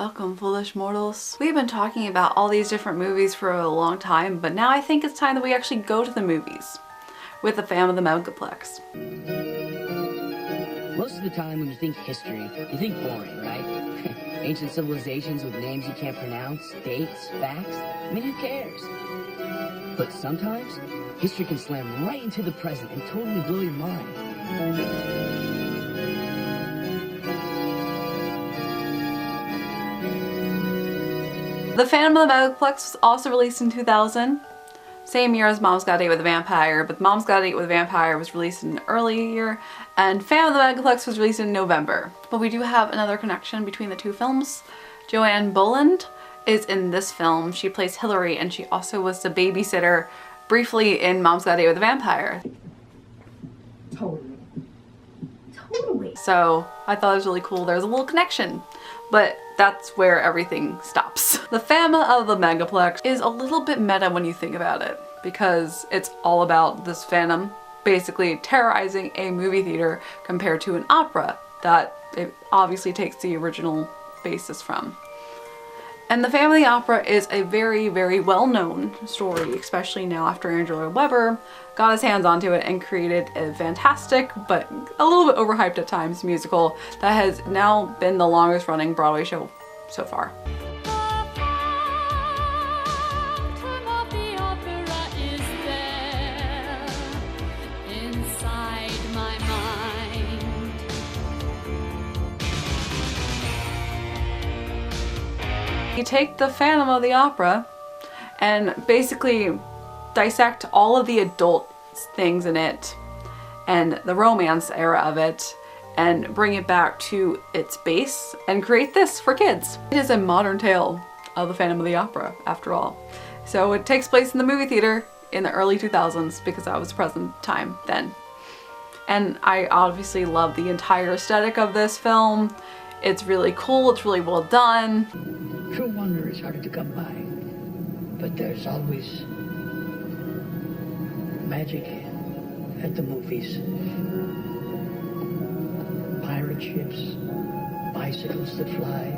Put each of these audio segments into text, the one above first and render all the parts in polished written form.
Welcome, foolish mortals. We've been talking about all these different movies for a long time, but now I think it's time that we actually go to the movies with the fam of the Megaplex. Most of the time when you think history, you think boring, right? Ancient civilizations with names you can't pronounce, dates, facts. I mean, who cares? But sometimes, history can slam right into the present and totally blow your mind. The Phantom of the Megaplex was also released in 2000, same year as Mom's Got a Date with a Vampire, but Mom's Got a Date with a Vampire was released in an early year, and Phantom of the Megaplex was released in November. But we do have another connection between the two films. Joanne Boland is in this film. She plays Hillary, and she also was the babysitter briefly in Mom's Got a Date with a Vampire. Totally. So I thought it was really cool. There's a little connection, but that's where everything stops. The Fama of the Megaplex is a little bit meta when you think about it, because it's all about this phantom basically terrorizing a movie theater compared to an opera that it obviously takes the original basis from. And the Family Opera is a very, very well-known story, especially now after Andrew Lloyd Webber got his hands onto it and created a fantastic, but a little bit overhyped at times, musical that has now been the longest running Broadway show so far. You take the Phantom of the Opera and basically dissect all of the adult things in it and the romance era of it and bring it back to its base and create this for kids. It is a modern tale of the Phantom of the Opera, after all. So it takes place in the movie theater in the early 2000s because that was present time then. And I obviously love the entire aesthetic of this film. It's really cool, it's really well done. True wonder is harder to come by, but there's always magic at the movies. Pirate ships, bicycles that fly,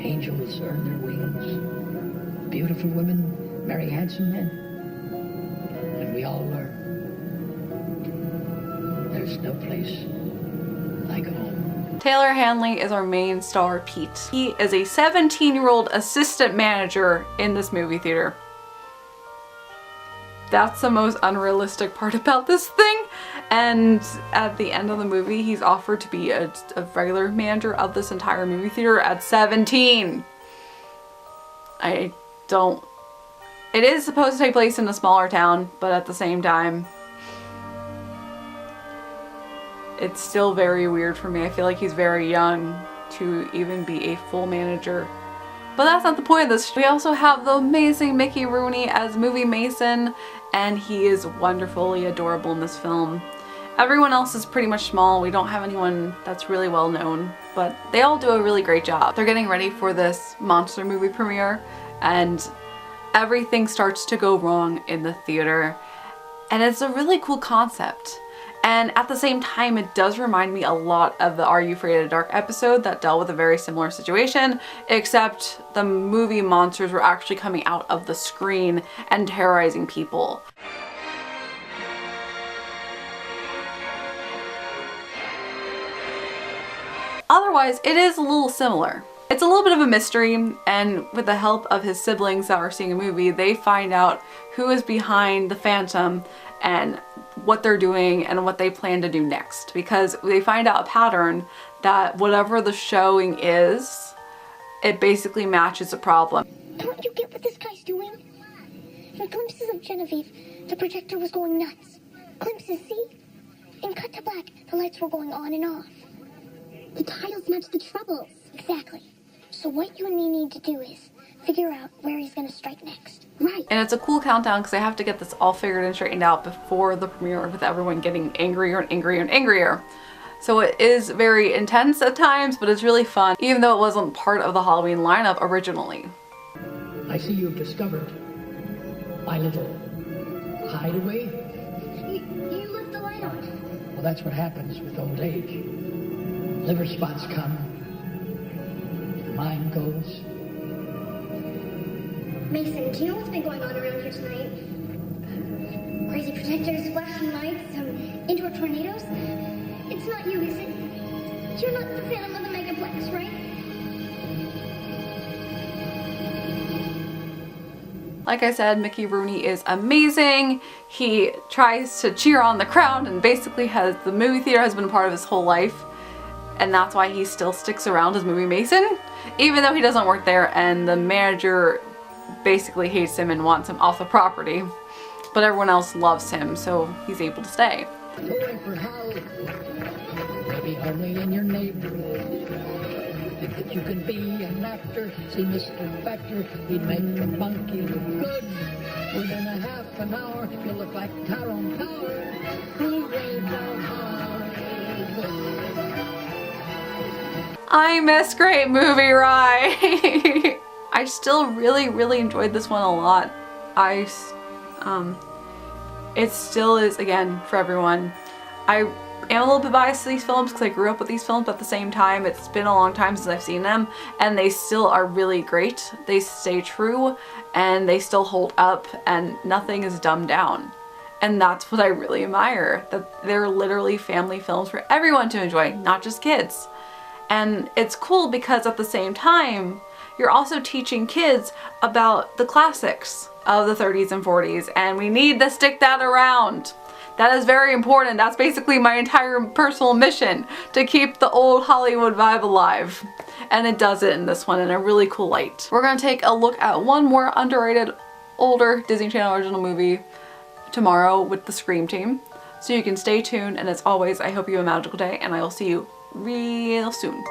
angels earn their wings, beautiful women marry handsome men, and we all learn there's no place like home. Taylor Hanley is our main star, Pete. He is a 17-year-old assistant manager in this movie theater. That's the most unrealistic part about this thing. And at the end of the movie, he's offered to be a regular manager of this entire movie theater at 17. It is supposed to take place in a smaller town, but at the same time, it's still very weird for me. I feel like he's very young to even be a full manager. But that's not the point of this. We also have the amazing Mickey Rooney as Movie Mason, and he is wonderfully adorable in this film. Everyone else is pretty much small. We don't have anyone that's really well known, but they all do a really great job. They're getting ready for this monster movie premiere, and everything starts to go wrong in the theater. And it's a really cool concept. And at the same time, it does remind me a lot of the Are You Afraid of the Dark episode that dealt with a very similar situation, except the movie monsters were actually coming out of the screen and terrorizing people. Otherwise, it is a little similar. It's a little bit of a mystery, and with the help of his siblings that are seeing a movie, they find out who is behind the Phantom and what they're doing and what they plan to do next, because they find out a pattern that whatever the showing is, it basically matches a problem. Don't you get what this guy's doing? In glimpses of Genevieve, the projector was going nuts. Glimpses, see? And cut to black, the lights were going on and off. The tiles match the troubles. Exactly. So what you and me need to do is figure out where he's gonna strike next. Right. And it's a cool countdown because I have to get this all figured and straightened out before the premiere with everyone getting angrier and angrier and angrier. So it is very intense at times, but it's really fun, even though it wasn't part of the Halloween lineup originally. I see you've discovered my little hideaway. You left the light on. Well, that's what happens with old age. Liver spots come, your mind goes. Mason, do you know what's been going on around here tonight? Crazy projectors, flashing lights, indoor tornadoes. It's not you, is it? You're not the Phantom of the Megaplex, right? Like I said, Mickey Rooney is amazing. He tries to cheer on the crowd and basically the movie theater has been a part of his whole life. And that's why he still sticks around as Movie Mason, even though he doesn't work there and the manager basically hates him and wants him off the property. But everyone else loves him, so he's able to stay. Hooray for Hal. Maybe only in your neighborhood. Think that you can be an actor. See Mr. Factor, he'd make a monkey look good. Within a half an hour, you'll look like Tyrone Power. Hooray for Hollywood. I miss Great Movie Ride. I still really enjoyed this one a lot. It still is, again, for everyone. I am a little bit biased to these films because I grew up with these films, but at the same time, it's been a long time since I've seen them, and they still are really great. They stay true, and they still hold up, and nothing is dumbed down. And that's what I really admire, that they're literally family films for everyone to enjoy, not just kids. And it's cool because at the same time, you're also teaching kids about the classics of the 30s and 40s, and we need to stick that around. That is very important. That's basically my entire personal mission, to keep the old Hollywood vibe alive. And it does it in this one in a really cool light. We're gonna take a look at one more underrated, older Disney Channel original movie tomorrow with the Scream team. So you can stay tuned, and as always, I hope you have a magical day, and I will see you real soon.